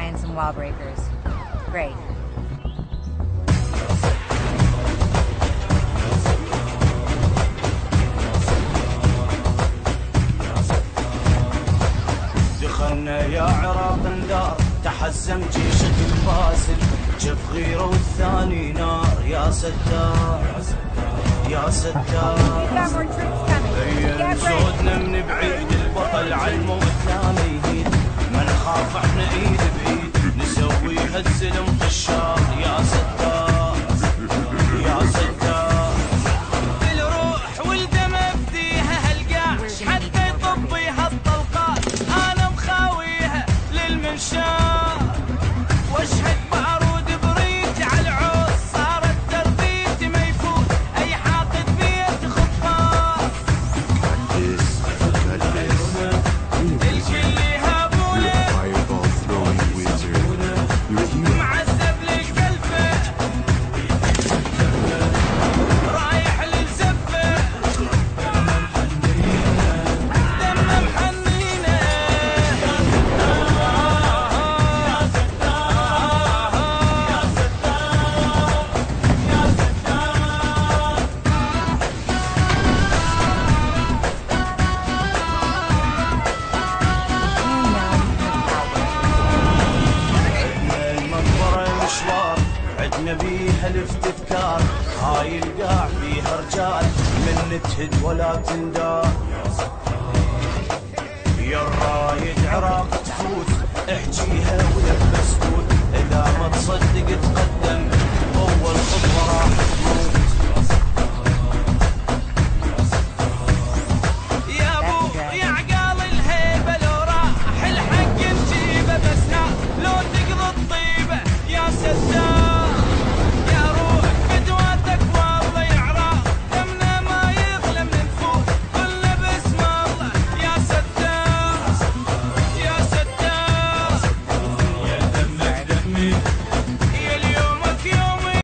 giants and wall breakers. Great. دخلنا يا عراق اندار، تحزم جيشك الفاسد، جف غيره والثاني نار. يا ستار يا ستار، بين صوتنا من بعيد، البطل عالموت لا ميهيد، ما نخاف احنا ايد بايد، نسوي هالزلم طشار. يا ستار يا ستار، الروح والدم افديها هالقاع، حتى يطبي هالطلقات انا مخاويها للمنشار، واشهد بارود بريج على العوز، صارت تربيتي ما يفوت اي حاقد بيت خطاف. الكل يهابونه معذب للكلفه، رايح للزفه، دمه محنينه. المنظرة مشوار عدنا بيها الافتذكار، هاي القاع فيها رجال من تهد ولا تندار. يا الرايد عراق تفوت، احجيها ولبس فوت، اذا ما تصدق تقدم، اول خطوة راح